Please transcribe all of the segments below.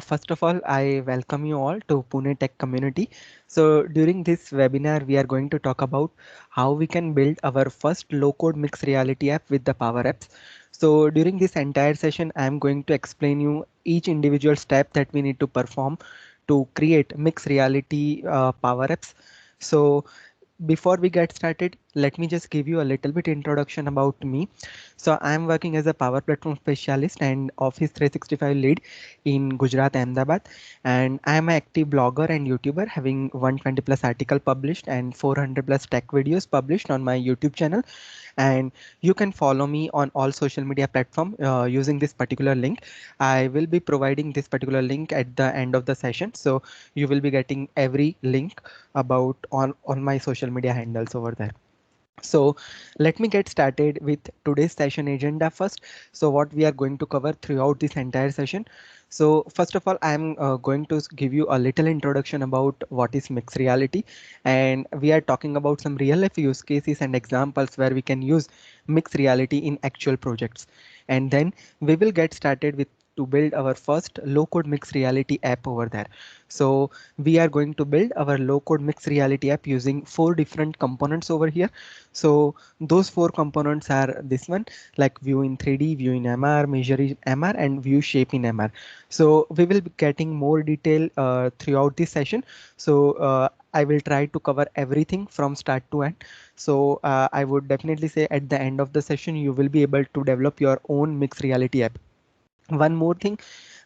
First of all, I welcome you all to Pune Tech Community. So, during this webinar, we are going to talk about how we can build our first low-code mixed reality app with the Power Apps. So, during this entire session, I am going to explain you each individual step that we need to perform to create mixed reality Power Apps. So, before we get started, let me just give you a little bit introduction about me. So I am working as a Power Platform specialist and Office 365 lead in Gujarat, Ahmedabad, and I am an active blogger and YouTuber having 120 plus article published and 400 plus tech videos published on my YouTube channel. And you can follow me on all social media platform using this particular link. I will be providing this particular link at the end of the session, so you will be getting every link about on my social media handles over there. So let me get started with today's session agenda first. So what we are going to cover throughout this entire session. So first of all, I'm going to give you a little introduction about what is mixed reality, and we are talking about some real life use cases and examples where we can use mixed reality in actual projects. And then we will get started with to build our first low code mixed reality app over there. So we are going to build our low code mixed reality app using 4 different components over here. So those 4 components are this one, like view in 3D, view in MR, measure in MR, and view shape in MR. So we will be getting more detail throughout this session. So I will try to cover everything from start to end. So I would definitely say at the end of the session, you will be able to develop your own mixed reality app. One more thing,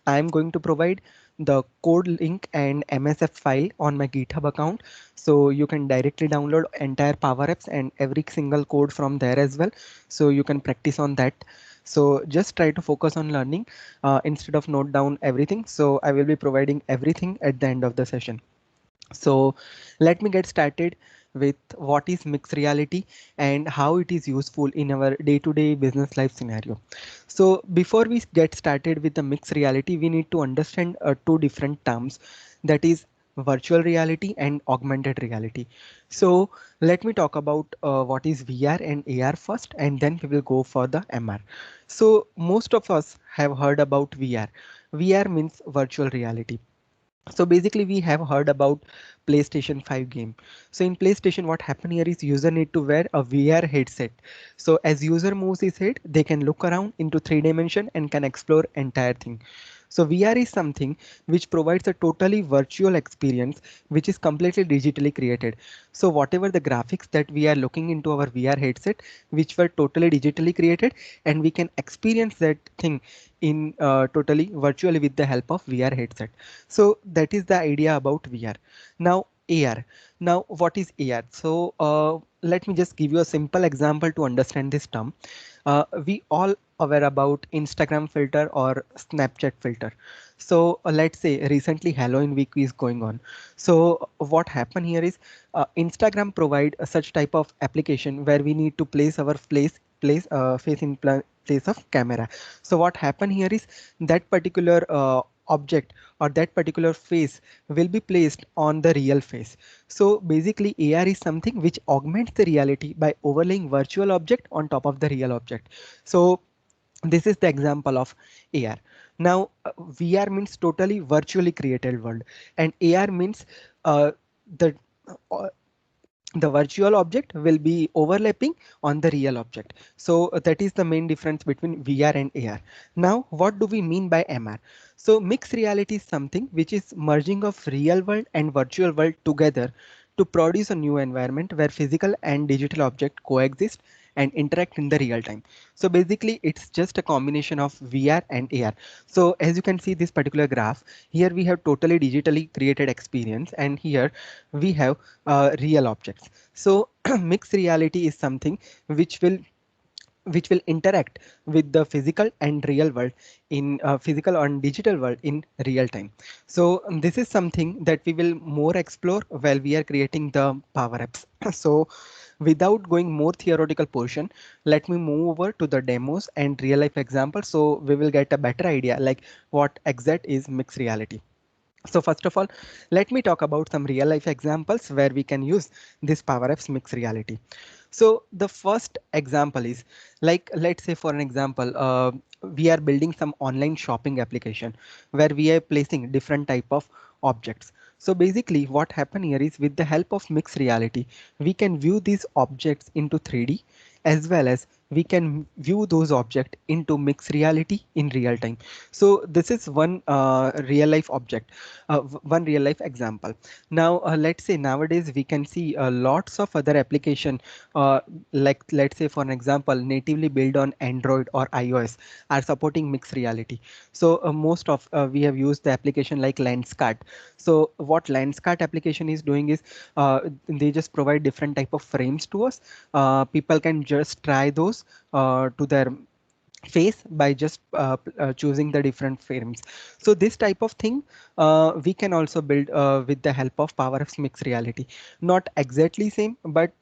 I'm going to provide the code link and MSF file on my GitHub account. So you can directly download entire Power Apps and every single code from there as well. So you can practice on that. So just try to focus on learning instead of note down everything. So I will be providing everything at the end of the session. So let me get started with what is mixed reality and how it is useful in our day-to-day business life scenario. So before we get started with the mixed reality, we need to understand 2 different terms, that is virtual reality and augmented reality. So let me talk about what is VR and AR first, and then we will go for the MR. So most of us have heard about VR. VR means virtual reality. So basically we have heard about PlayStation 5 game. So in PlayStation, what happened here is user need to wear a VR headset. So as user moves his head, they can look around into 3 dimension and can explore entire thing. So VR is something which provides a totally virtual experience which is completely digitally created. So whatever the graphics that we are looking into our VR headset, which were totally digitally created, and we can experience that thing in totally virtually with the help of VR headset. So that is the idea about VR. Now AR. Now what is AR? So let me just give you a simple example to understand this term. We all aware about Instagram filter or Snapchat filter. So let's say recently Halloween week is going on. So what happened here is Instagram provide a such type of application where we need to place our face in place of camera. So what happened here is that particular object or that particular face will be placed on the real face. So basically AR is something which augments the reality by overlaying virtual object on top of the real object. So this is the example of AR. Now VR means totally virtually created world, and AR means the uh, the virtual object will be overlapping on the real object. So that is the main difference between VR and AR. Now, what do we mean by MR? So mixed reality is something which is merging of real world and virtual world together to produce a new environment where physical and digital object coexist and interact in the real time. So basically it's just a combination of VR and AR. So as you can see this particular graph, here we have totally digitally created experience, and here we have real objects. So mixed reality is something which will interact with the physical and real world in physical and digital world in real time. So this is something that we will more explore while we are creating the Power Apps. So without going more theoretical portion, let me move over to the demos and real life examples, so we will get a better idea like what exact is mixed reality. So first of all, let me talk about some real life examples where we can use this Power Apps mixed reality. So the first example is like, let's say for an example, we are building some online shopping application where we are placing different type of objects. So basically what happen here is with the help of mixed reality, we can view these objects into 3D, as well as we can view those objects into mixed reality in real time. So this is one real life object, one real life example. Now let's say nowadays we can see lots of other application, uh, like let's say for an example natively built on Android or iOS are supporting mixed reality. So most of we have used the application like Lenskart. So what Lenskart application is doing is they just provide different type of frames to us. People can just try those to their face by just choosing the different frames. So this type of thing we can also build with the help of PowerApps mixed reality. Not exactly same, but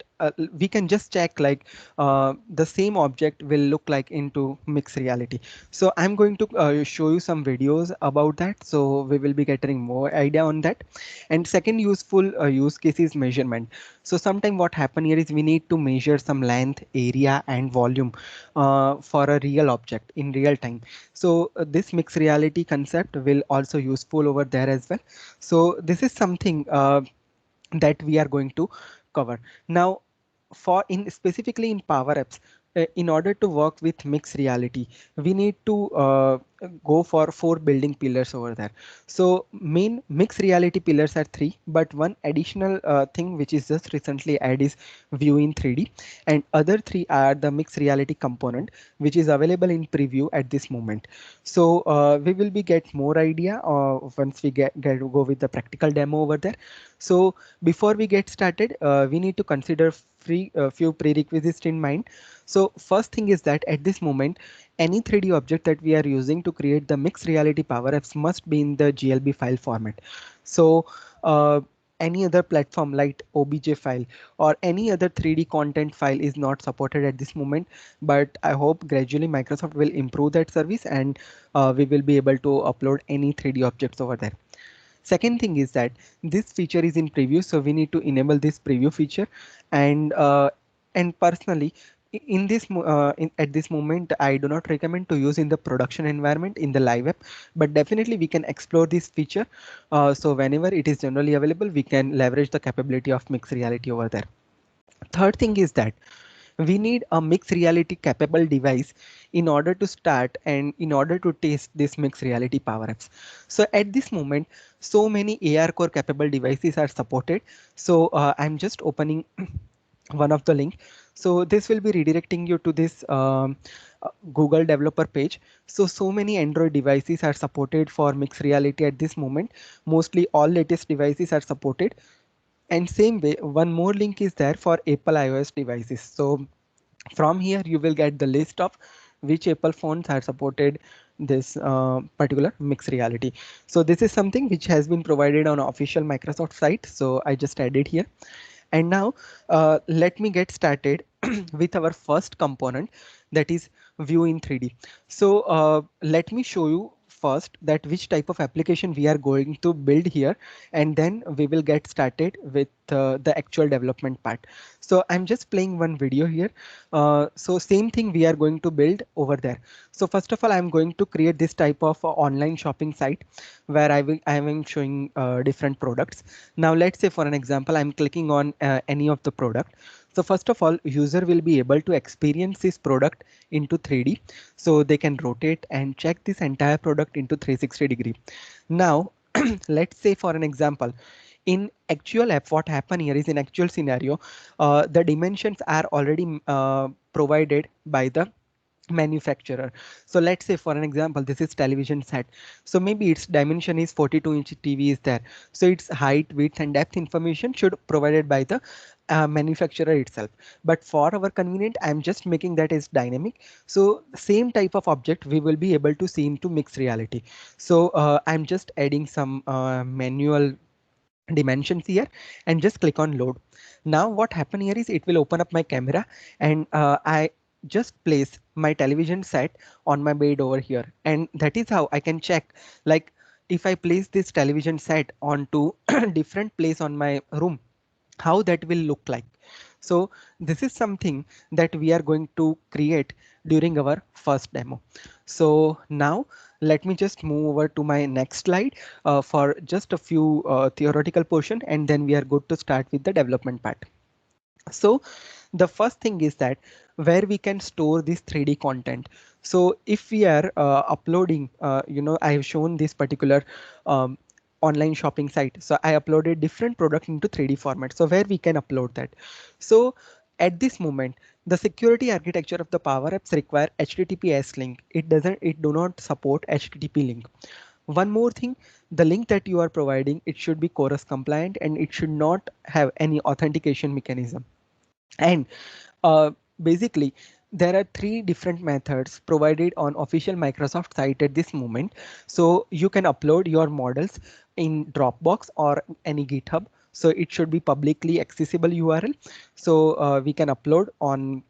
we can just check like the same object will look like into mixed reality. So I'm going to show you some videos about that, so we will be getting more idea on that. And second useful use case is measurement. So sometime what happen here is we need to measure some length, area and volume for a real object in real time. So this mixed reality concept will also useful over there as well. So this is something that we are going to cover now. For in specifically in Power Apps, in order to work with mixed reality, we need to go for four building pillars over there. So main mixed reality pillars are three, but one additional thing which is just recently added is view in 3D, and other three are the mixed reality component which is available in preview at this moment. So we will be get more idea once we get go with the practical demo over there. So before we get started, we need to consider few prerequisites in mind. So first thing is that at this moment, any 3D object that we are using to create the mixed reality Power Apps must be in the GLB file format. So any other platform like OBJ file or any other 3D content file is not supported at this moment, but I hope gradually Microsoft will improve that service, and we will be able to upload any 3D objects over there. Second thing is that this feature is in preview, so we need to enable this preview feature. And personally, in this at this moment, I do not recommend to use in the production environment in the live app, but definitely we can explore this feature. So whenever it is generally available, we can leverage the capability of mixed reality over there. Third thing is that we need a mixed reality capable device in order to start and in order to test this mixed reality Power Apps. So at this moment, so many AR core capable devices are supported. So I'm just opening one of the link. So this will be redirecting you to this Google developer page. So many Android devices are supported for mixed reality at this moment. Mostly all latest devices are supported. And same way, one more link is there for Apple iOS devices. So from here you will get the list of which Apple phones are supported this particular mixed reality. So this is something which has been provided on official Microsoft site, so I just added here. And now let me get started with our first component, that is view in 3D. So let me show you first that which type of application we are going to build here, and then we will get started with the actual development part. So I'm just playing one video here. So same thing we are going to build over there. So first of all, I'm going to create this type of online shopping site where I am showing different products. Now let's say for an example, I'm clicking on any of the product. So first of all, user will be able to experience this product into 3D. So they can rotate and check this entire product into 360-degree. Now, let's say for an example, in actual app, what happened here is in actual scenario, the dimensions are already provided by the manufacturer. So let's say for an example, this is television set. So maybe its dimension is 42-inch TV is there. So its height, width and depth information should provided by the manufacturer itself. But for our convenient, I'm just making that as dynamic. So same type of object we will be able to see into mixed reality. So I'm just adding some manual dimensions here and just click on load. Now what happened here is it will open up my camera, and I just place my television set on my bed over here, and that is how I can check, like if I place this television set onto different place on my room, how that will look like. So this is something that we are going to create during our first demo. So now let me just move over to my next slide for just a few theoretical portion, and then we are good to start with the development part. So the first thing is that where we can store this 3D content. So if we are uploading, I have shown this particular um, online shopping site. So I uploaded different product into 3D format. So where we can upload that. So at this moment, the security architecture of the Power Apps require HTTPS link. It do not support HTTP link. One more thing, the link that you are providing, it should be Chorus compliant and it should not have any authentication mechanism. And uh, basically, there are three different methods provided on official Microsoft site at this moment. So you can upload your models in Dropbox or any GitHub. So it should be publicly accessible URL. So we can upload on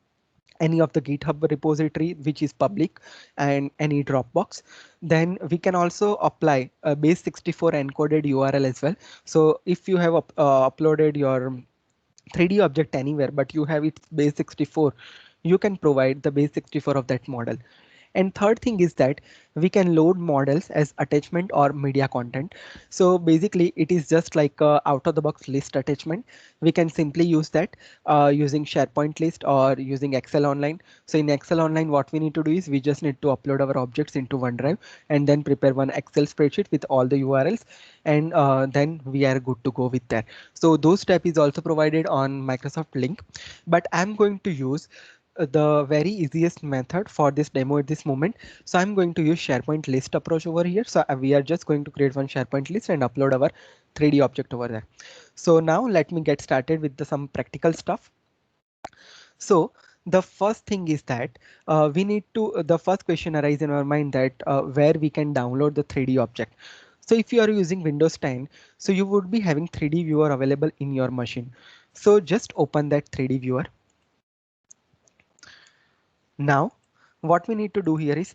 any of the GitHub repository which is public and any Dropbox. Then we can also apply a base64 encoded URL as well. So if you have uploaded your 3D object anywhere, but you have its base 64, you can provide the base 64 of that model. And third thing is that we can load models as attachment or media content. So basically it is just like a out of the box list attachment. We can simply use that using SharePoint list or using Excel Online. So in Excel Online, what we need to do is we just need to upload our objects into OneDrive and then prepare one Excel spreadsheet with all the URLs, and then we are good to go with that. So those step is also provided on Microsoft link, but I'm going to use the very easiest method for this demo at this moment. So I'm going to use SharePoint list approach over here. So we are just going to create one SharePoint list and upload our 3D object over there. So now let me get started with some practical stuff. So the first thing is that we need to, the first question arises in our mind that where we can download the 3D object. So if you are using Windows 10, so you would be having 3D viewer available in your machine. So just open that 3D viewer. Now, what we need to do here is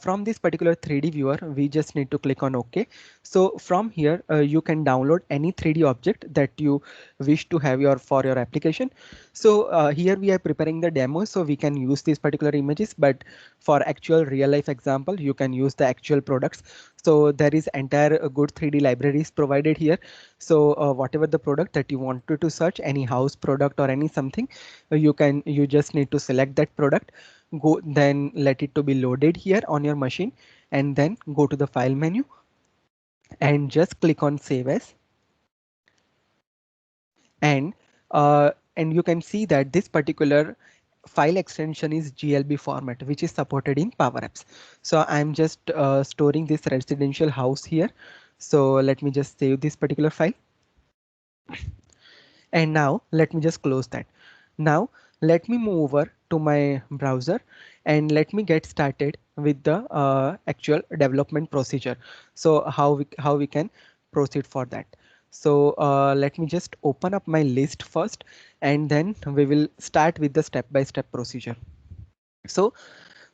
from this particular 3D viewer, we just need to click on OK. So from here, you can download any 3D object that you wish to have for your application. So here we are preparing the demo, so we can use these particular images, but for actual real life example, you can use the actual products. So there is entire good 3D libraries provided here. So whatever the product that you wanted to search, any house product or any something, you just need to select that product, go then let it to be loaded here on your machine, and then go to the file menu and just click on save as. And and you can see that this particular file extension is GLB format, which is supported in Power Apps. So I'm just storing this residential house here. So let me just save this particular file. And now let me just close that. Now let me move over to my browser and let me get started with the actual development procedure. So how we can proceed for that. So let me just open up my list first, and then we will start with the step-by-step procedure. So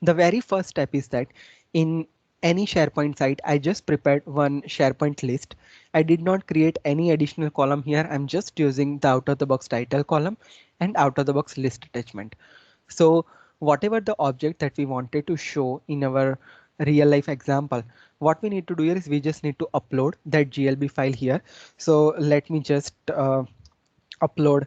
the very first step is that in any SharePoint site, I just prepared one SharePoint list. I did not create any additional column here. I'm just using the out of the box title column and out of the box list attachment. So whatever the object that we wanted to show in our real life example, what we need to do here is we just need to upload that GLB file here. So let me just upload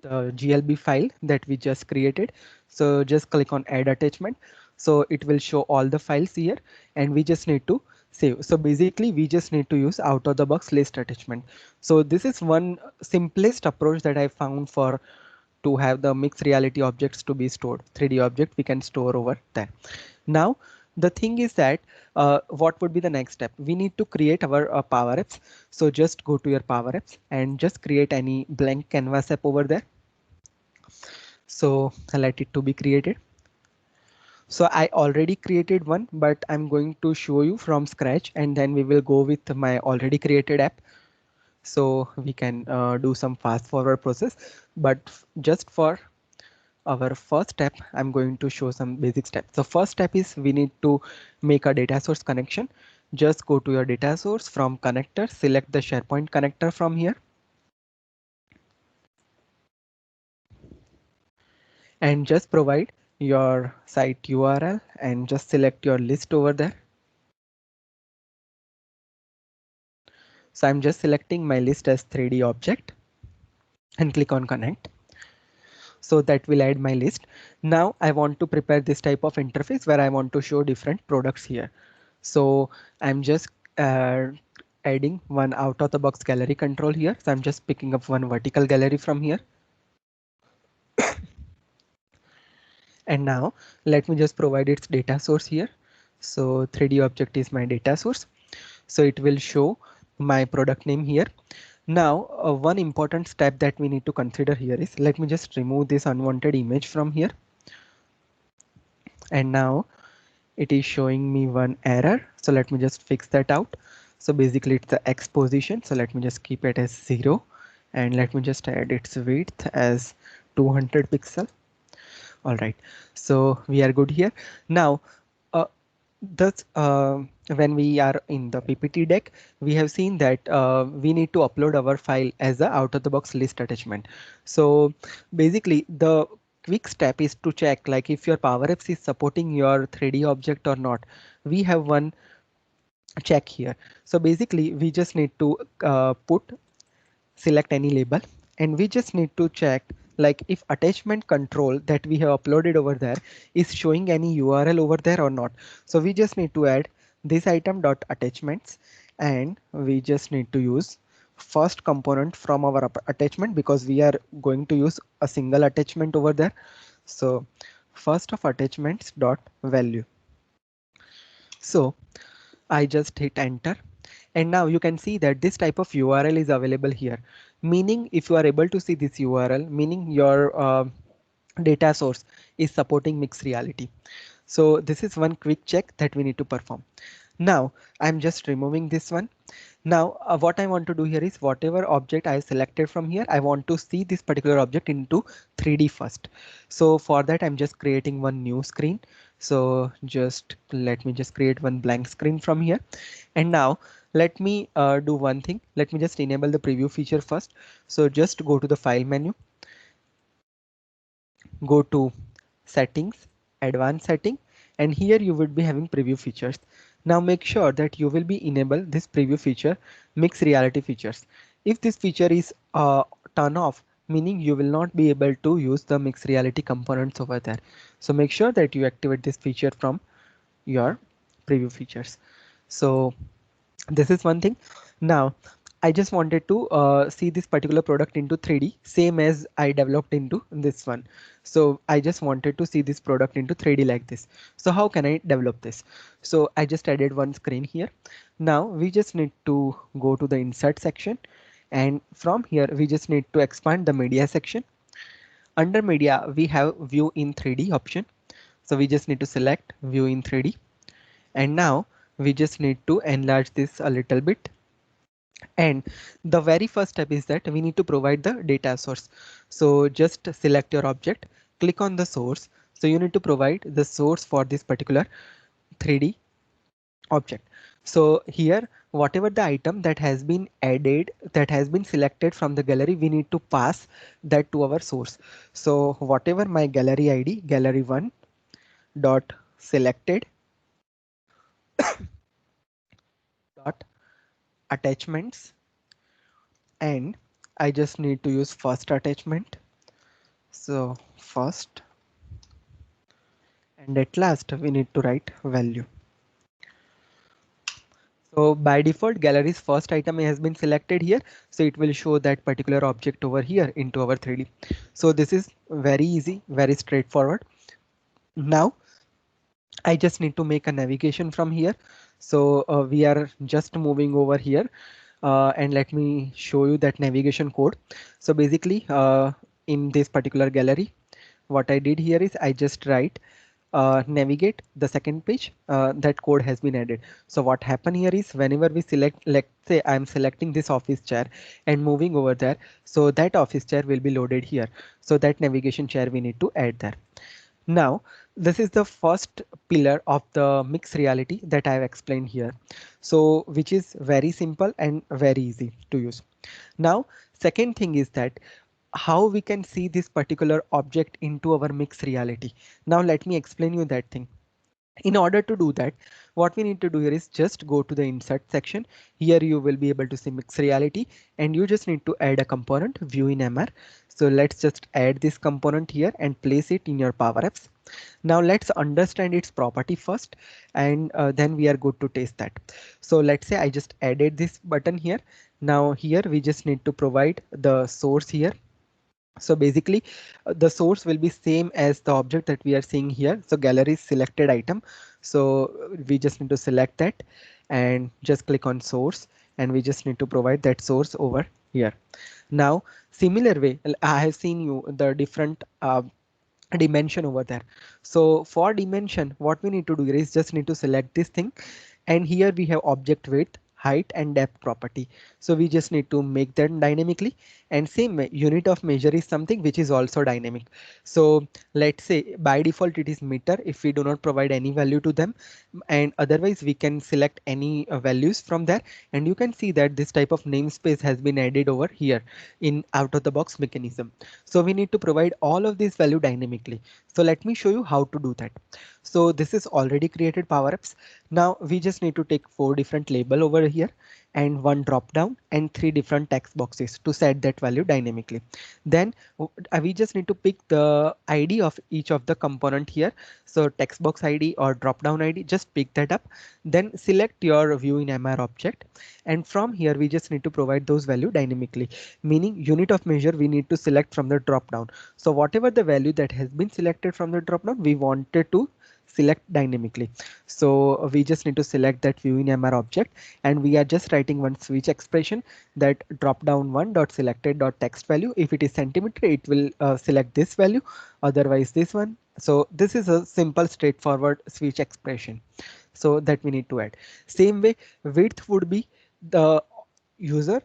the GLB file that we just created. So just click on add attachment. So it will show all the files here, and we just need to save. So basically we just need to use out of the box list attachment. So this is one simplest approach that I found for to have the mixed reality objects to be stored. 3D object we can store over there. Now the thing is that what would be the next step? We need to create our Power Apps. So just go to your Power Apps and just create any blank canvas app over there. So I let it to be created. So I already created one, but I'm going to show you from scratch, and then we will go with my already created app. So we can do some fast forward process, but just for our first step, I'm going to show some basic steps. The first step is we need to make a data source connection. Just go to your data source, from connector, select the SharePoint connector from here. and just provide your site URL and just select your list over there. So I'm just selecting my list as 3D object and click on connect. So that will add my list. Now I want to prepare this type of interface where I want to show different products here. So I'm just uh, adding one out of the box gallery control here. So I'm just picking up one vertical gallery from here. And now let me just provide its data source here. So 3D object is my data source. So it will show my product name here. Now, one important step that we need to consider here is, let me just remove this unwanted image from here. And now it is showing me one error. So let me just fix that out. So basically it's the X position. So let me just keep it as 0 and let me just add its width as 200 pixel. All right, so we are good here. Now, thus, when we are in the PPT deck, we have seen that we need to upload our file as a out of the box list attachment. So basically the quick step is to check like if your Power Apps is supporting your 3D object or not. We have one check here. So basically we just need to select any label and we just need to check like if attachment control that we have uploaded over there is showing any URL over there or not. So we just need to add this item dot attachments and we just need to use first component from our attachment because we are going to use a single attachment over there. So first of attachments dot value. So I just hit enter and now you can see that this type of URL is available here, meaning if you are able to see this URL, meaning your data source is supporting mixed reality. So this is one quick check that we need to perform. Now I'm just removing this one. Now what I want to do here is whatever object I selected from here, I want to see this particular object into 3D first. So for that I'm just creating one new screen. So just let me just create one blank screen from here. And now let me do one thing. Let me just enable the preview feature first. So just go to the file menu, go to settings, advanced setting, and here you would be having preview features. Now make sure that you will be enable this preview feature, mixed reality features. If this feature is turn off, meaning you will not be able to use the mixed reality components over there. So make sure that you activate this feature from your preview features. So this is one thing. Now I just wanted to see this particular product into 3D, same as I developed into this one. So I just wanted to see this product into 3D like this. So how can I develop this? So I just added one screen here. Now we just need to go to the insert section and from here we just need to expand the media section. Under media we have view in 3D option. So we just need to select view in 3D and now we just need to enlarge this a little bit. And the very first step is that we need to provide the data source. So just select your object, click on the source. So you need to provide the source for this particular 3D object. So here, whatever the item that has been added, that has been selected from the gallery, we need to pass that to our source. So whatever my gallery ID, gallery1 dot selected dot attachments, and I just need to use first attachment. So first, and at last we need to write value. So by default gallery's first item has been selected here. So it will show that particular object over here into our 3D. So this is very easy, very straightforward. Now I just need to make a navigation from here. So we are just moving over here and let me show you that navigation code. So basically in this particular gallery, what I did here is I just write navigate the second page. That code has been added. So what happened here is whenever we select, let's say I'm selecting this office chair and moving over there, so that office chair will be loaded here. So that navigation chair we need to add there. Now this is the first pillar of the mixed reality that I have explained here. So which is very simple and very easy to use. Now second thing is that how we can see this particular object into our mixed reality. Now let me explain you that thing. In order to do that, what we need to do here is just go to the insert section. Here you will be able to see mixed reality, and you just need to add a component view in MR. So let's just add this component here and place it in your Power Apps. Now let's understand its property first, and then we are good to test that. So let's say I just added this button here. Now here we just need to provide the source here. So basically the source will be same as the object that we are seeing here. So gallery selected item. So we just need to select that and just click on source, and we just need to provide that source over here. Now similar way, I have seen you the different dimension over there. So for dimension, what we need to do is just need to select this thing, and here we have object width, height and depth property. So we just need to make that dynamically, and same way unit of measure is something which is also dynamic. So let's say by default it is meter if we do not provide any value to them, and otherwise we can select any values from there. And you can see that this type of namespace has been added over here in out of the box mechanism. So we need to provide all of these value dynamically. So let me show you how to do that. So this is already created Power Apps. Now we just need to take 4 different label over here and one drop down and 3 different text boxes to set that value dynamically. Then we just need to pick the ID of each of the component here. So text box ID or drop down ID, just pick that up. Then select your view in MR object. And from here we just need to provide those value dynamically, meaning unit of measure we need to select from the drop down. So whatever the value that has been selected from the drop down, we wanted to select dynamically. So we just need to select that view in MR object, and we are just writing one switch expression that drop down one dot selected dot text value. If it is centimeter, it will select this value, otherwise this one. So this is a simple straightforward switch expression. So that we need to add. Same way width would be the user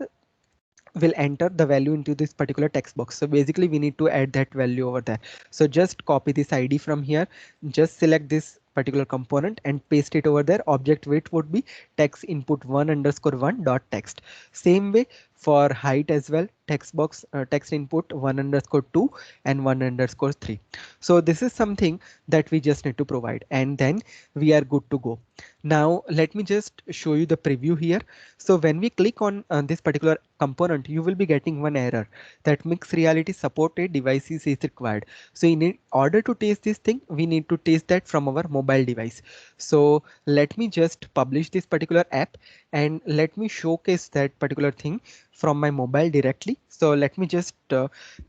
will enter the value into this particular text box. So basically we need to add that value over there. So just copy this ID from here, just select this particular component and paste it over there. Object weight would be text input 1_1 dot text. Same way for height as well, text box text input 1_2 and 1_3. So this is something that we just need to provide, and then we are good to go. Now let me just show you the preview here. So when we click on this particular component, you will be getting one error that mixed reality supported devices is required. So in order to test this thing, we need to test that from our mobile device. So let me just publish this particular app and let me showcase that particular thing from my mobile directly. So let me just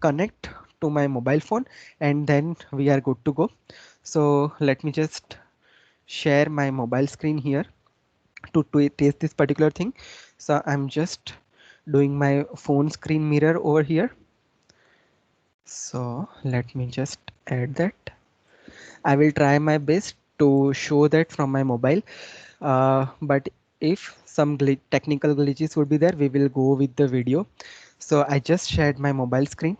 connect to my mobile phone, and then we are good to go. So let me just share my mobile screen here to test this particular thing. So I'm just doing my phone screen mirror over here. So let me just add that. I will try my best to show that from my mobile. But if some technical glitches would be there, we will go with the video. So I just shared my mobile screen,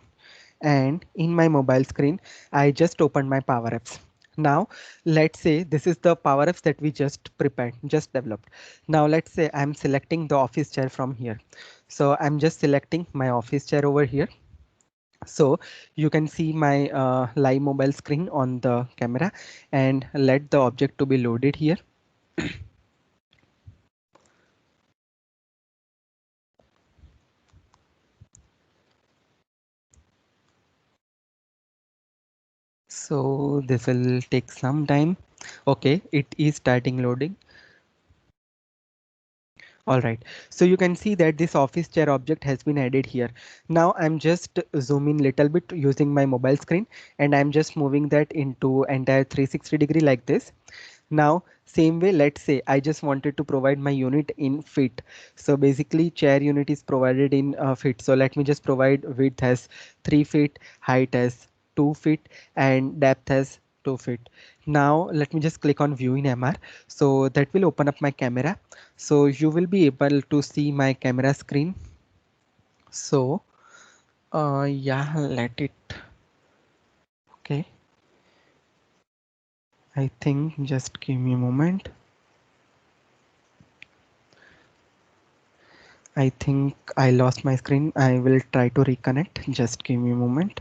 and in my mobile screen I just opened my Power Apps. Now let's say this is the Power Apps that we just prepared, just developed. Now let's say I'm selecting the office chair from here. So I'm just selecting my office chair over here. So you can see my live mobile screen on the camera, and let the object to be loaded here. So this will take some time. Okay, it is starting loading. All right, so you can see that this office chair object has been added here. Now I'm just zoom in little bit using my mobile screen, and I'm just moving that into entire 360-degree like this. Now same way, let's say I just wanted to provide my unit in feet. So basically chair unit is provided in feet. So let me just provide width as 3 feet, height as 2 feet, and depth as 2 feet. Now let me just click on view in MR. So that will open up my camera. So you will be able to see my camera screen. So yeah, let it. Okay, I think just give me a moment. I think I lost my screen. I will try to reconnect. Just give me a moment.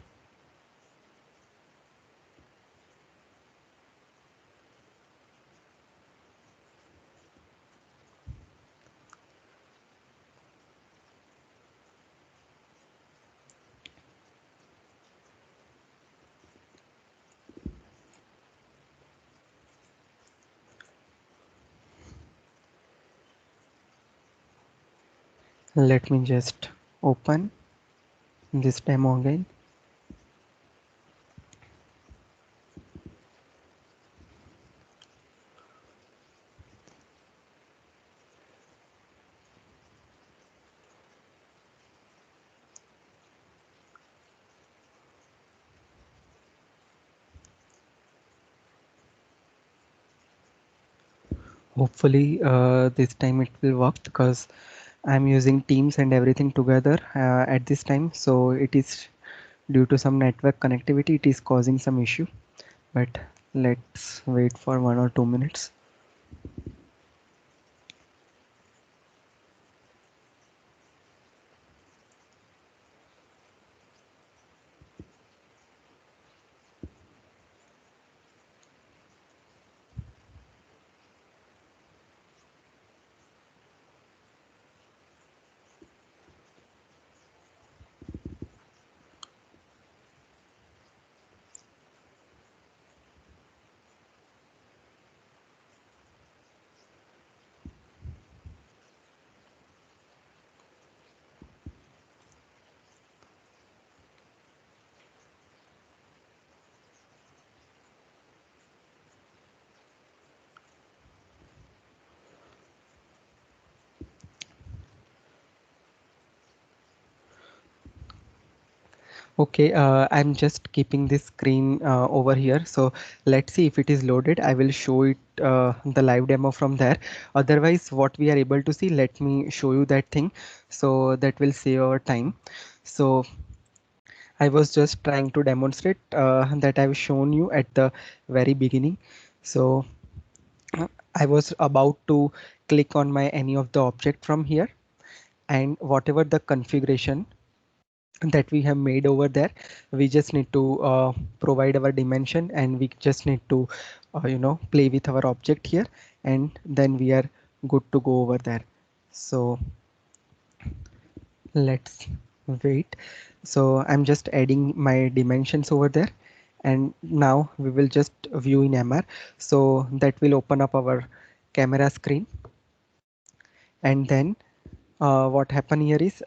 Let me just open this demo again. Hopefully this time it will work because I'm using Teams and everything together at this time. So it is due to some network connectivity, it is causing some issue. But let's wait for 1 or 2 minutes. Okay, I'm just keeping this screen over here. So let's see if it is loaded. I will show it the live demo from there. Otherwise, what we are able to see, let me show you that thing. So that will save our time. So I was just trying to demonstrate that I've shown you at the very beginning. So I was about to click on my any of the object from here, and whatever the configuration that we have made over there, we just need to provide our dimension, and we just need to play with our object here, and then we are good to go over there. So let's wait. So I'm just adding my dimensions over there, and now we will just view in MR. So that will open up our camera screen, and then what happen here is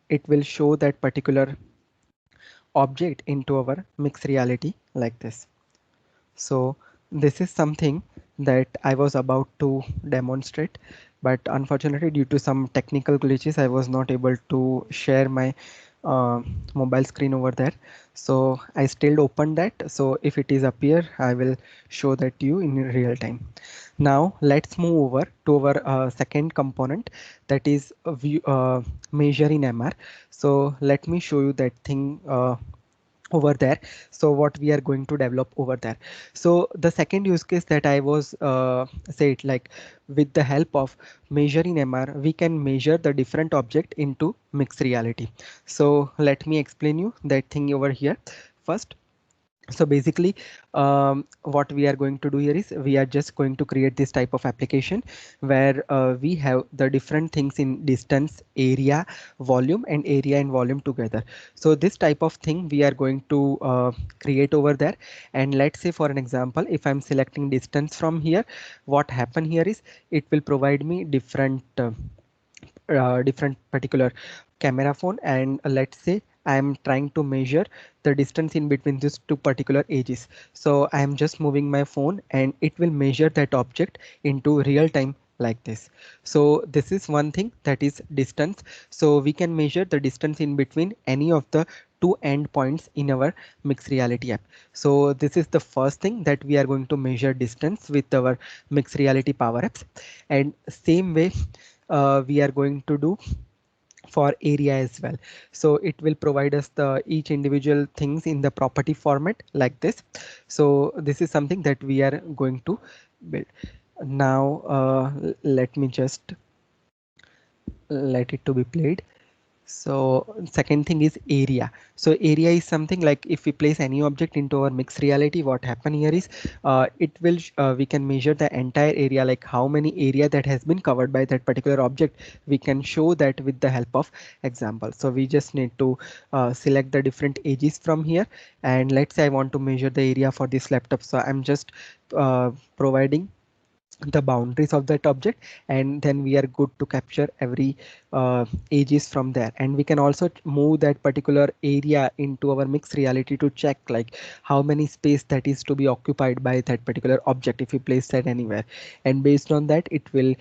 it will show that particular object into our mixed reality like this. So this is something that I was about to demonstrate, but unfortunately due to some technical glitches, I was not able to share my uh, mobile screen over there. So I still opened that. So if it is appear, I will show that to you in real time. Now let's move over to our second component, that is view, measure in MR. So let me show you that thing over there. So what we are going to develop over there. So the second use case that I was said, like with the help of measure in MR, we can measure the different object into mixed reality. So let me explain you that thing over here first. So basically what we are going to do here is we are just going to create this type of application where we have the different things in distance, area, volume, and area and volume together. So this type of thing we are going to create over there. And let's say for an example, if I'm selecting distance from here, what happen here is it will provide me different particular camera phone, and let's say I am trying to measure the distance in between these two particular edges. So I am just moving my phone and it will measure that object into real time like this. So this is one thing, that is distance. So we can measure the distance in between any of the two endpoints in our mixed reality app. So this is the first thing that we are going to measure distance with our mixed reality power apps. And same way we are going to do for area as well. So it will provide us the each individual things in the property format like this. So this is something that we are going to build. Now let me just let it to be played. So second thing is area. So area is something like if we place any object into our mixed reality, what happen here is we can measure the entire area, like how many area that has been covered by that particular object. We can show that with the help of example. So we just need to select the different edges from here, and let's say I want to measure the area for this laptop. So I'm just providing the boundaries of that object, and then we are good to capture every edges from there. And we can also move that particular area into our mixed reality to check like how many space that is to be occupied by that particular object if you place that anywhere, and based on that it will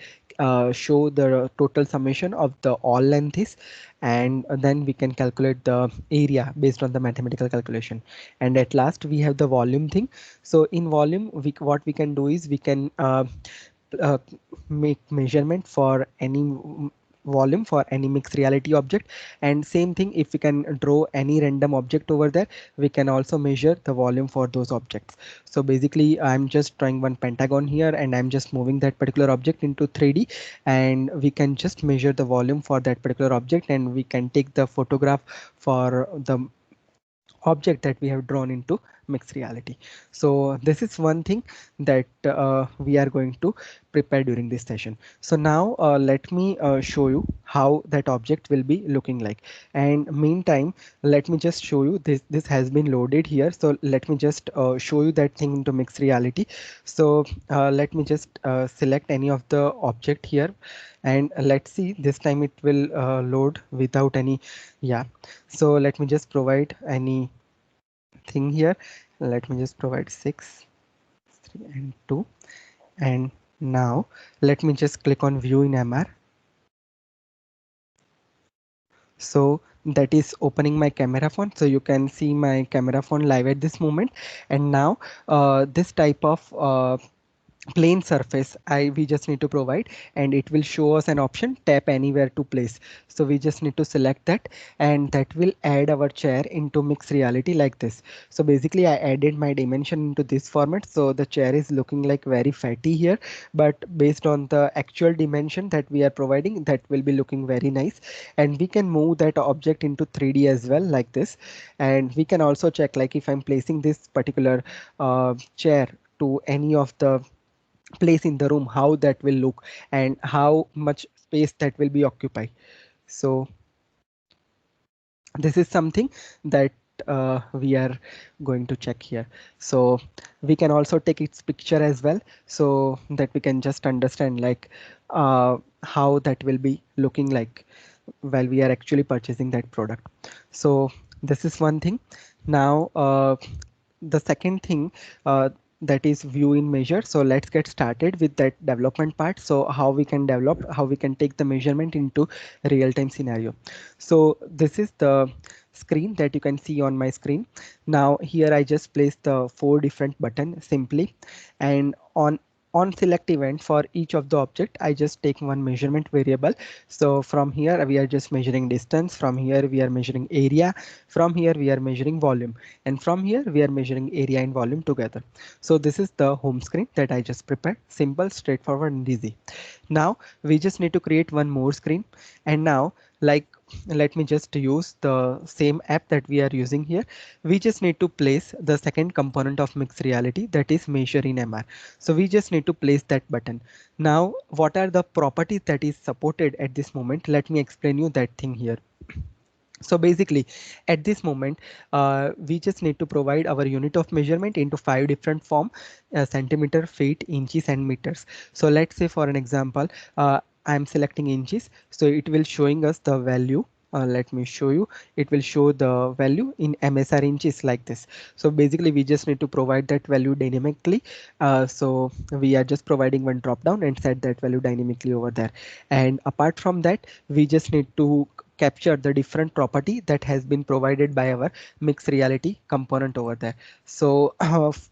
show the total summation of the all lengths, and then we can calculate the area based on the mathematical calculation. And at last we have the volume thing. So in volume, what we can do is we can uh, make measurement for any volume for any mixed reality object, and same thing, if we can draw any random object over there, we can also measure the volume for those objects. So basically I'm just drawing one pentagon here, and I'm just moving that particular object into 3D, and we can just measure the volume for that particular object, and we can take the photograph for the object that we have drawn into mixed reality. So this is one thing that we are going to prepare during this session. So now let me show you how that object will be looking like. And meantime, let me just show you this has been loaded here. So let me just show you that thing into mixed reality. So let me just select any of the object here, and let's see, this time it will load without any. Yeah, so let me just provide any thing here. Let me just provide 6, 3 and 2. And now let me just click on view in MR. So that is opening my camera phone, so you can see my camera phone live at this moment. And now this type of plain surface we just need to provide, and it will show us an option tap anywhere to place. So we just need to select that, and that will add our chair into mixed reality like this. So basically I added my dimension into this format, so the chair is looking like very fatty here, but based on the actual dimension that we are providing, that will be looking very nice. And we can move that object into 3D as well like this. And we can also check like if I'm placing this particular chair to any of the place in the room, how that will look and how much space that will be occupied. So this is something that we are going to check here. So we can also take its picture as well, so that we can just understand like how that will be looking like while we are actually purchasing that product. So this is one thing. Now the second thing, that is view in measure. So let's get started with that development part. So how we can develop, how we can take the measurement into real-time scenario. So this is the screen that you can see on my screen. Now here I just place the 4 different button simply, and on select event for each of the object, I just take one measurement variable. So from here we are just measuring distance, from here we are measuring area, from here we are measuring volume, and from here we are measuring area and volume together. So this is the home screen that I just prepared, simple, straightforward and easy. Now we just need to create one more screen. And now, like, let me just use the same app that we are using here. We just need to place the second component of mixed reality, that is measure in MR. So we just need to place that button. Now what are the properties that is supported at this moment? Let me explain you that thing here. So basically at this moment we just need to provide our unit of measurement into 5 different form: centimeter, feet, inches and meters. So let's say for an example, I'm selecting inches, so it will showing us the value. Let me show you. It will show the value in MSR inches like this. So basically we just need to provide that value dynamically. So we are just providing one drop down and set that value dynamically over there. And apart from that, we just need to capture the different property that has been provided by our mixed reality component over there. So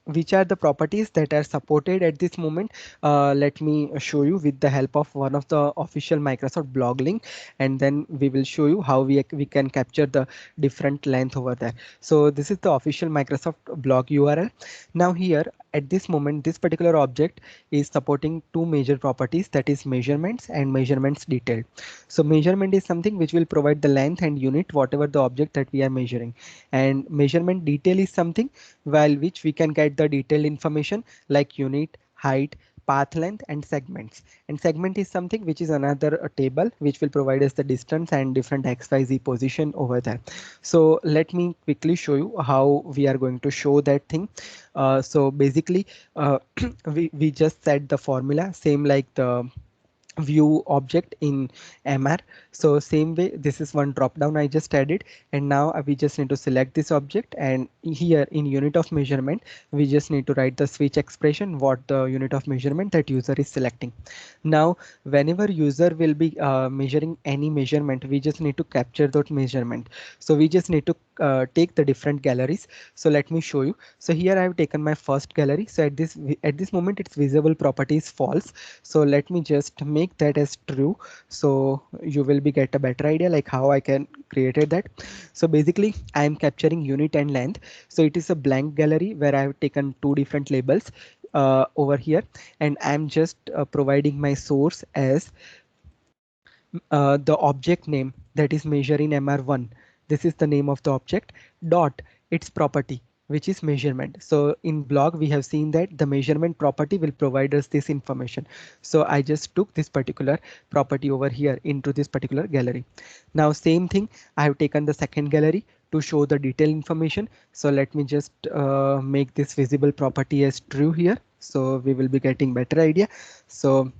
which are the properties that are supported at this moment? Let me show you with the help of one of the official Microsoft blog link, and then we will show you how we can capture the different length over there. So this is the official Microsoft blog URL. Now here at this moment, this particular object is supporting two major properties, that is measurements and measurements detailed. So measurement is something which will provide the length and unit whatever the object that we are measuring, and measurement detail is something while which we can get the detailed information like unit, height, path length and segments. And segment is something which is another table which will provide us the distance and different xyz position over there. So let me quickly show you how we are going to show that thing. So basically we just set the formula same like the view object in MR. So same way, this is one drop down I just added, and now we just need to select this object, and here in unit of measurement we just need to write the switch expression what the unit of measurement that user is selecting. Now whenever user will be measuring any measurement, we just need to capture that measurement. So we just need to take the different galleries. So let me show you. So here I have taken my first gallery. So at this moment its visible property is false. So let me just make that as true. So you will be get a better idea like how I can created that. So basically I am capturing unit and length. So it is a blank gallery where I have taken two different labels over here, and I'm just providing my source as the object name, that is measure in MR1. This is the name of the object dot its property, which is measurement. So in blog we have seen that the measurement property will provide us this information. So I just took this particular property over here into this particular gallery. Now same thing, I have taken the second gallery to show the detailed information. So let me just make this visible property as true here. So we will be getting better idea. So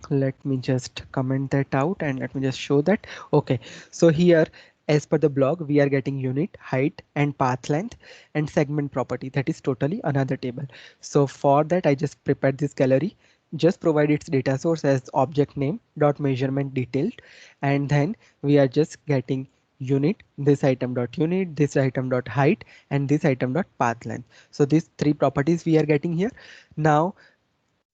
let me just comment that out and let me just show that. Okay, so here as per the blog we are getting unit, height and path length and segment property, that is totally another table. So for that I just prepared this gallery, just provide its data source as object name dot measurement detailed, and then we are just getting unit, this item dot unit, this item dot height and this item dot path length. So these three properties we are getting here. Now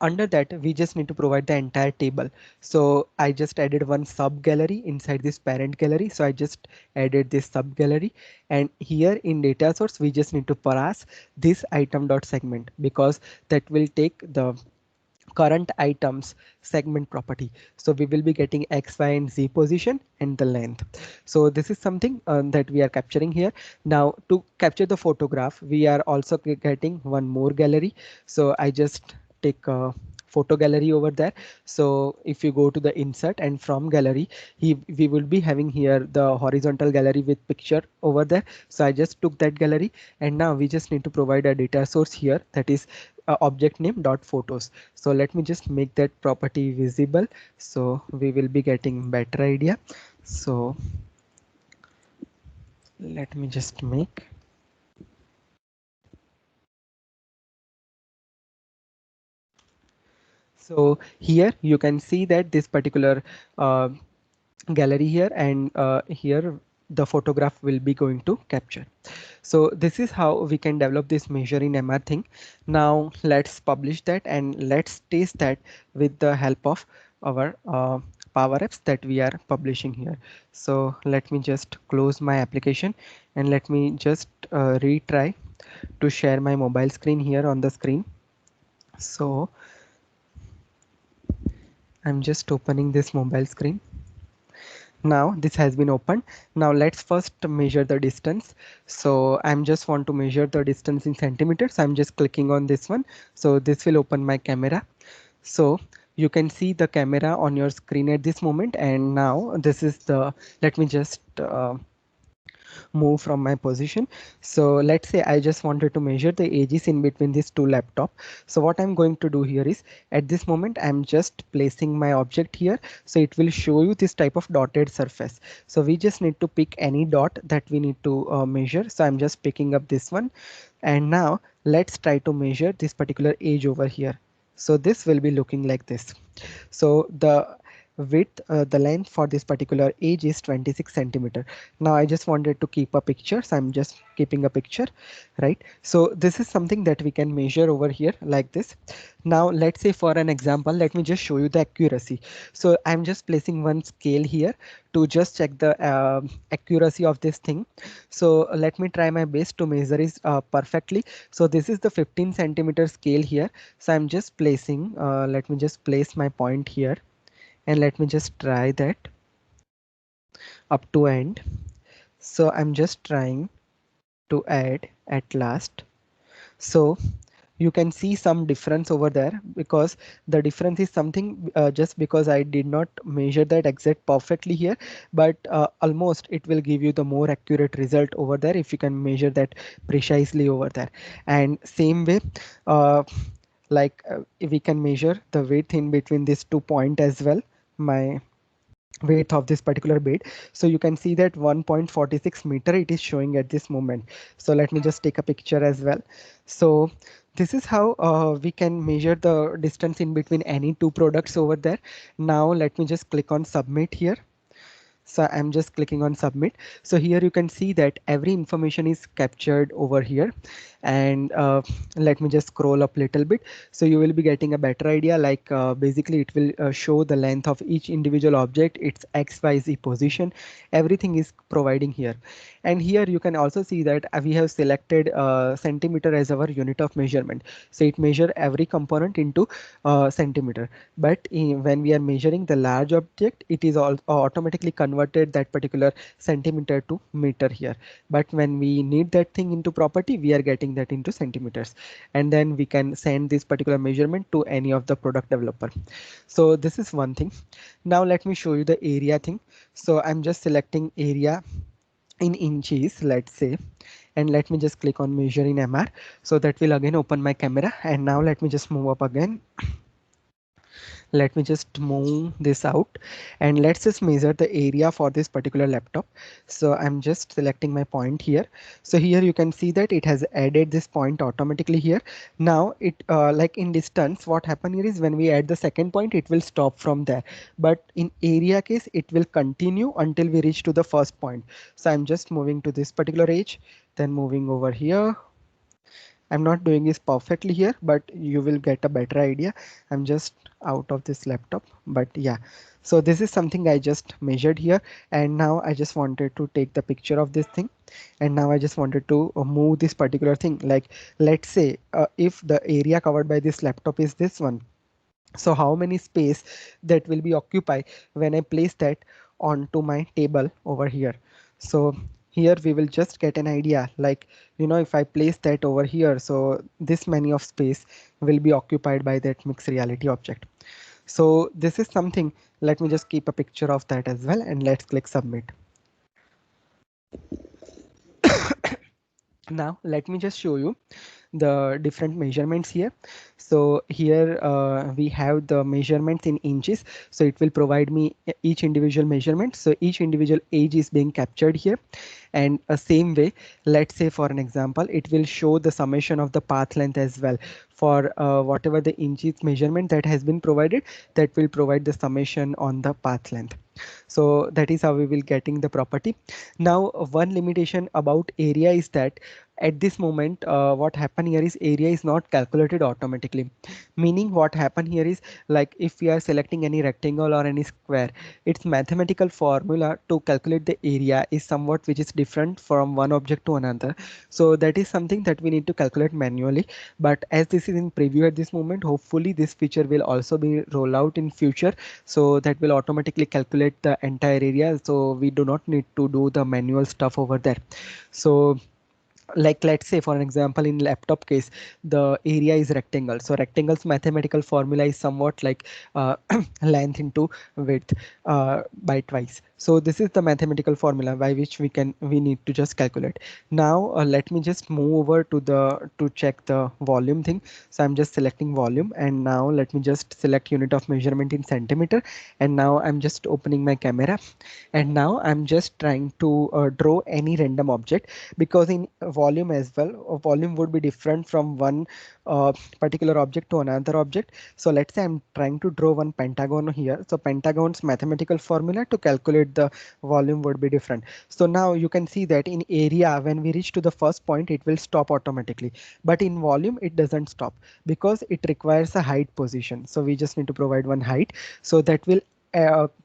under that we just need to provide the entire table. So I just added one sub gallery inside this parent gallery. So I just added this sub gallery, and here in data source we just need to pass this item dot segment because that will take the current items segment property. So we will be getting x, y and z position and the length. So this is something that we are capturing here. Now to capture the photograph we are also getting one more gallery. So I just take a photo gallery over there. So if you go to the insert and from gallery, we will be having here the horizontal gallery with picture over there. So I just took that gallery, and now we just need to provide a data source here, that is object name dot photos. So let me just make that property visible so we will be getting better idea. So let me just make. So here you can see that this particular gallery here, and here the photograph will be going to capture. So this is how we can develop this measure in MR thing. Now let's publish that and let's test that with the help of our Power Apps that we are publishing here. So let me just close my application and let me just retry to share my mobile screen here on the screen. So I'm just opening this mobile screen. Now this has been opened. Now let's first measure the distance. So I'm just want to measure the distance in centimeters. I'm just clicking on this one. So this will open my camera. So you can see the camera on your screen at this moment. And now this is the, let me just move from my position. So let's say I just wanted to measure the edges in between these two laptop. So what I'm going to do here is at this moment I'm just placing my object here. So it will show you this type of dotted surface. So we just need to pick any dot that we need to measure. So I'm just picking up this one, and now let's try to measure this particular edge over here. So this will be looking like this. So the width, the length for this particular edge is 26 centimeter. Now I just wanted to keep a picture, so I'm just keeping a picture, right? So this is something that we can measure over here like this. Now let's say for an example, let me just show you the accuracy. So I'm just placing one scale here to just check the accuracy of this thing. So let me try my best to measure it perfectly. So this is the 15 centimeter scale here. So I'm just placing, let me just place my point here, and let me just try that up to end. So I'm just trying to add at last. So you can see some difference over there, because the difference is something just because I did not measure that exact perfectly here, but almost it will give you the more accurate result over there if you can measure that precisely over there. And same way, uh, we can measure the width in between these 2 points as well, my width of this particular bed. So you can see that 1.46 meter it is showing at this moment. So let me just take a picture as well. So this is how we can measure the distance in between any two products over there. Now let me just click on submit here. So I'm just clicking on submit. So here you can see that every information is captured over here. And let me just scroll up a little bit. So you will be getting a better idea, like basically it will show the length of each individual object, its XYZ position, everything is providing here. And here you can also see that we have selected centimeter as our unit of measurement. So it measure every component into centimeter. But when we are measuring the large object, it is all automatically converted that particular centimeter to meter here. But when we need that thing into property, we are getting that into centimeters, and then we can send this particular measurement to any of the product developer. So this is one thing. Now let me show you the area thing. So I'm just selecting area in inches, let's say, and let me just click on measure in MR. So that will again open my camera, and now let me just move up again. Let me just move this out, and let's just measure the area for this particular laptop. So I'm just selecting my point here. So here you can see that it has added this point automatically here. Now it like in distance, what happen here is when we add the second point, it will stop from there, but in area case it will continue until we reach to the first point. So I'm just moving to this particular edge, then moving over here. I'm not doing this perfectly here, but you will get a better idea. I'm just out of this laptop, but yeah. So this is something I just measured here, and now I just wanted to take the picture of this thing, and now I just wanted to move this particular thing. Like let's say if the area covered by this laptop is this one, so how many space that will be occupied when I place that onto my table over here. So here we will just get an idea, like, if I place that over here, so this many of space will be occupied by that mixed reality object. So this is something, let me just keep a picture of that as well, and let's click submit. Now let me just show you the different measurements here. So here we have the measurements in inches. So it will provide me each individual measurement. So each individual age is being captured here. And same way, let's say for an example, it will show the summation of the path length as well. For whatever the inches measurement that has been provided, that will provide the summation on the path length. So that is how we will getting the property. Now one limitation about area is that at this moment what happen here is area is not calculated automatically. Meaning what happen here is, like if we are selecting any rectangle or any square, its mathematical formula to calculate the area is somewhat which is different from one object to another. So that is something that we need to calculate manually. But as this is in preview at this moment, hopefully this feature will also be rolled out in future, so that will automatically calculate the entire area, so we do not need to do the manual stuff over there. So like let's say for an example, in laptop case, the area is rectangle, so rectangle's mathematical formula is somewhat like length into width by twice. So this is the mathematical formula by which we need to just calculate. Now let me just move over to check the volume thing. So I'm just selecting volume, and now let me just select unit of measurement in centimeter, and now I'm just opening my camera, and now I'm just trying to draw any random object, because in volume as well, volume would be different from one particular object to another object. So let's say I'm trying to draw one pentagon here. So pentagon's mathematical formula to calculate the volume would be different. So now you can see that in area, when we reach to the first point, it will stop automatically. But in volume, it doesn't stop because it requires a height position. So we just need to provide one height. So that will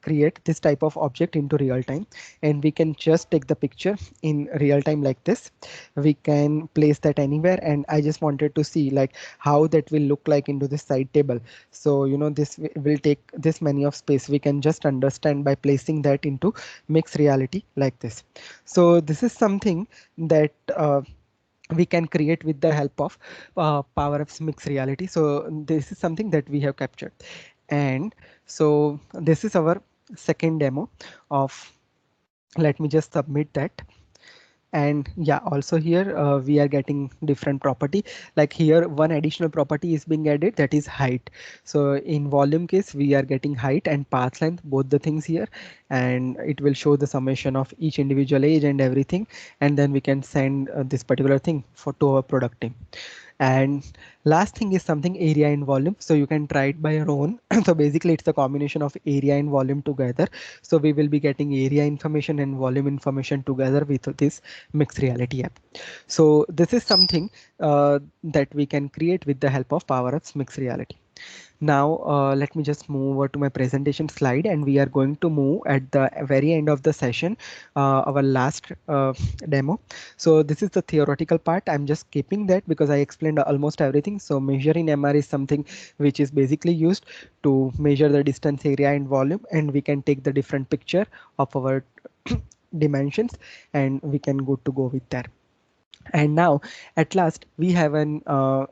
create this type of object into real time, and we can just take the picture in real time like this. We can place that anywhere, and I just wanted to see like how that will look like into this side table. So this will take this many of space. We can just understand by placing that into mixed reality like this. So this is something that we can create with the help of Power Apps mixed reality. So this is something that we have captured, and so this is our second demo of. Let me just submit that. And yeah, also here we are getting different property. Like here one additional property is being added, that is height. So in volume case we are getting height and path length, both the things here, and it will show the summation of each individual age and everything, and then we can send this particular thing for to our product team. And last thing is something area and volume. So you can try it by your own. So basically it's a combination of area and volume together. So we will be getting area information and volume information together with this mixed reality app. So this is something that we can create with the help of Power Apps mixed reality. Now let me just move over to my presentation slide, and we are going to move at the very end of the session, our last demo. So this is the theoretical part. I'm just keeping that because I explained almost everything. So measure in MR is something which is basically used to measure the distance, area and volume, and we can take the different picture of our dimensions, and we can go to go with that. And now at last we have an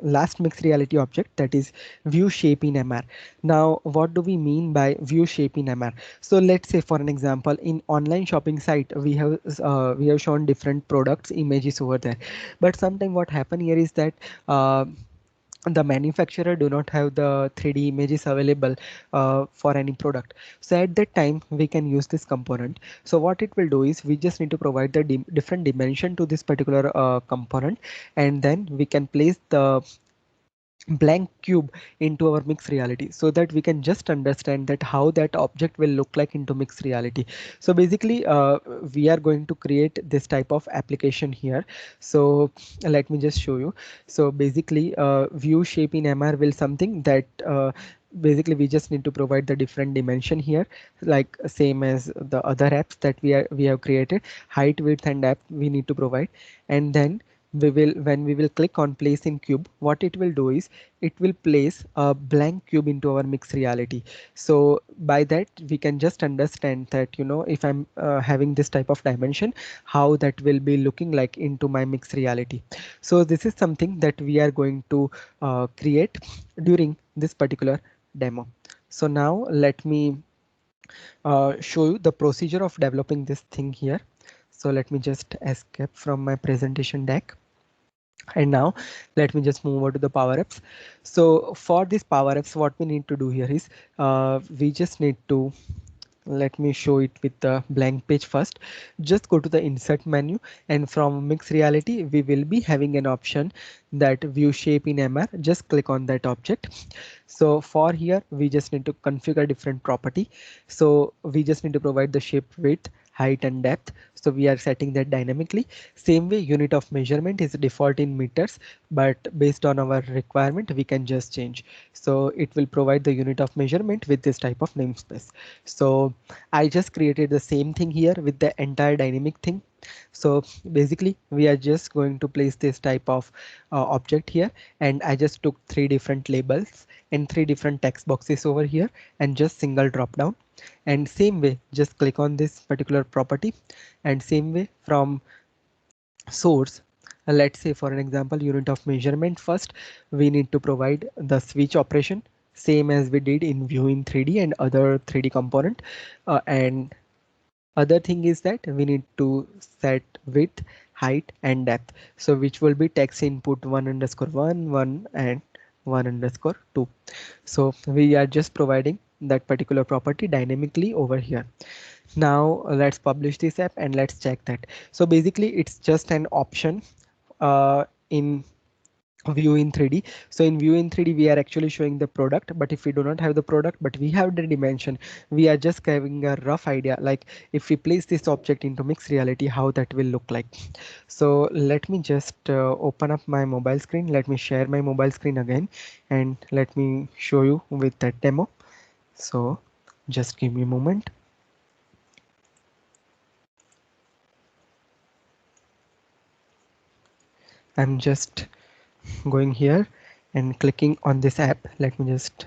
last mixed reality object, that is view shape in MR. Now what do we mean by view shape in MR? So let's say for an example, in online shopping site we have shown different products images over there, but sometimes what happen here is that the manufacturer do not have the 3D images available for any product. So at that time we can use this component. So what it will do is we just need to provide the different dimension to this particular component, and then we can place the blank cube into our mixed reality, so that we can just understand that how that object will look like into mixed reality. So basically we are going to create this type of application here. So let me just show you. So basically view shape in MR will something that basically we just need to provide the different dimension here, like same as the other apps that we have created. Height, width and depth we need to provide, and then we will, when we will click on place in cube, what it will do is it will place a blank cube into our mixed reality. So by that we can just understand that if I'm having this type of dimension, how that will be looking like into my mixed reality. So this is something that we are going to create during this particular demo. So now let me show you the procedure of developing this thing here. So let me just escape from my presentation deck. And now let me just move over to the Power Apps. So for this Power Apps, what we need to do here is we just need to, let me show it with the blank page first. Just go to the insert menu, and from mixed reality we will be having an option that view shape in MR. Just click on that object. So for here we just need to configure different property. So we just need to provide the shape width, height and depth. So we are setting that dynamically. Same way, unit of measurement is default in meters, but based on our requirement we can just change. So it will provide the unit of measurement with this type of namespace. So I just created the same thing here with the entire dynamic thing. So basically we are just going to place this type of object here, and I just took 3 different labels and 3 different text boxes over here, and just single drop down. And same way, just click on this particular property, and same way from source, let's say for an example unit of measurement, first we need to provide the switch operation, same as we did in view in 3D and other 3D component. And other thing is that we need to set width, height and depth, so which will be text input 1_1 and 1_2. So we are just providing that particular property dynamically over here. Now let's publish this app and let's check that. So basically it's just an option in view in 3D. So in view in 3D we are actually showing the product, but if we do not have the product but we have the dimension, we are just having a rough idea like if we place this object into mixed reality how that will look like. So let me just open up my mobile screen. Let me share my mobile screen again and let me show you with that demo. So just give me a moment. I'm just going here and clicking on this app. Let me just,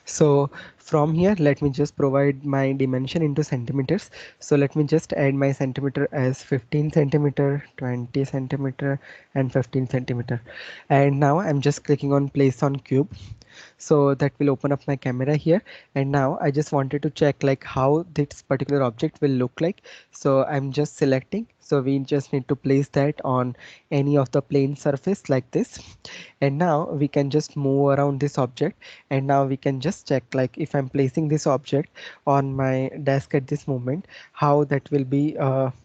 so from here, let me just provide my dimension into centimeters. So let me just add my centimeter as 15 centimeter, 20 centimeter, and 15 centimeter. And now I'm just clicking on place on cube. So that will open up my camera here. And now I just wanted to check like how this particular object will look like. So I'm just selecting. So we just need to place that on any of the plane surface like this. And now we can just move around this object, and now we can just check like if I'm placing this object on my desk at this moment, how that will be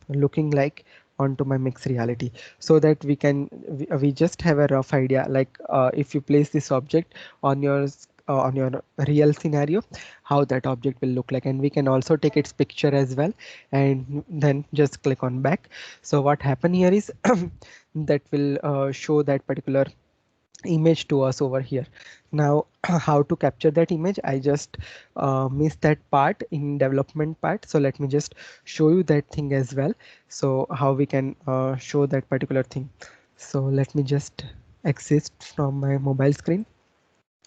looking like onto my mixed reality, so that we just have a rough idea like if you place this object on your real scenario, how that object will look like. And we can also take its picture as well and then just click on back. So what happened here is that will show that particular image to us over here. Now how to capture that image, I just missed that part in development part, so let me just show you that thing as well. So how we can show that particular thing. So let me just exit from my mobile screen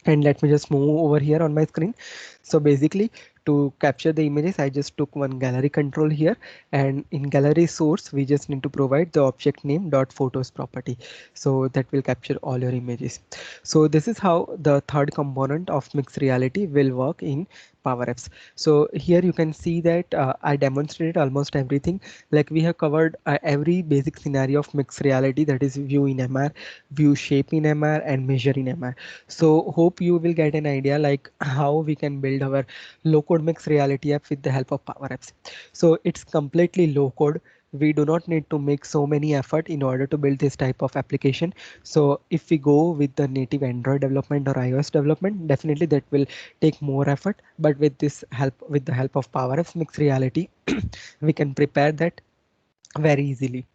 and let me just move over here on my screen. So basically, to capture the images, I just took one gallery control here, and in gallery source we just need to provide the object name dot photos property, so that will capture all your images. So this is how the third component of mixed reality will work in Power Apps. So here you can see that I demonstrated almost everything. Like we have covered every basic scenario of mixed reality, that is view in MR, view shape in MR, and measure in MR. So hope you will get an idea like how we can build our low code mixed reality app with the help of Power Apps. So it's completely low code. We do not need to make so many effort in order to build this type of application. So if we go with the native Android development or iOS development, definitely that will take more effort. But with this help, with the help of Power Apps mixed reality, we can prepare that very easily.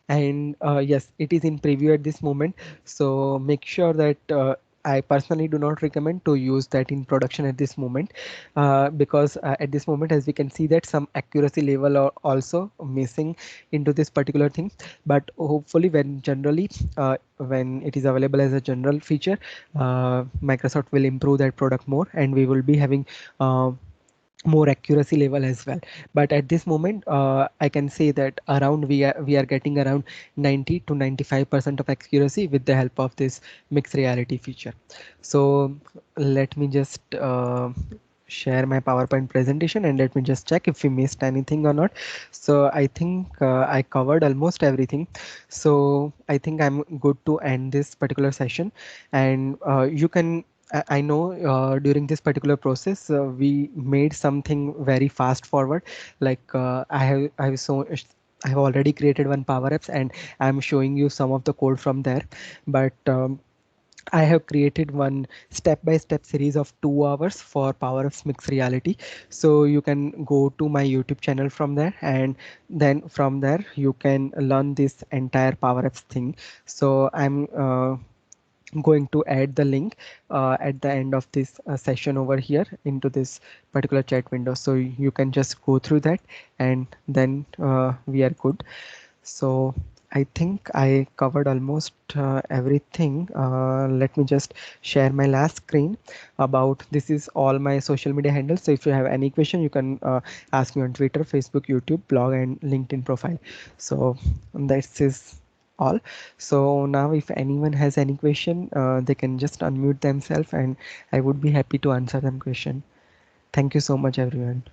And yes, it is in preview at this moment, so make sure that I personally do not recommend to use that in production at this moment, because at this moment, as we can see that some accuracy level are also missing into this particular thing. But hopefully when generally when it is available as a general feature, Microsoft will improve that product more, and we will be having more accuracy level as well. But at this moment, I can say that around we are getting around 90 to 95% of accuracy with the help of this mixed reality feature. So let me just share my PowerPoint presentation and let me just check if we missed anything or not. So I think I covered almost everything. So I think I'm good to end this particular session. And you can, I know during this particular process we made something very fast forward. Like I have already created one Power Apps and I'm showing you some of the code from there. But I have created one step-by-step series of 2 hours for Power Apps Mixed Reality. So you can go to my YouTube channel from there, and then from there you can learn this entire Power Apps thing. So I'm going to add the link at the end of this session over here into this particular chat window, so you can just go through that, and then we are good. So I think I covered almost everything. Let me just share my last screen. About this is all my social media handles, so if you have any question you can ask me on Twitter, Facebook, YouTube, blog, and LinkedIn profile. So this is all. So now if anyone has any question, they can just unmute themselves and I would be happy to answer them question. Thank you so much everyone.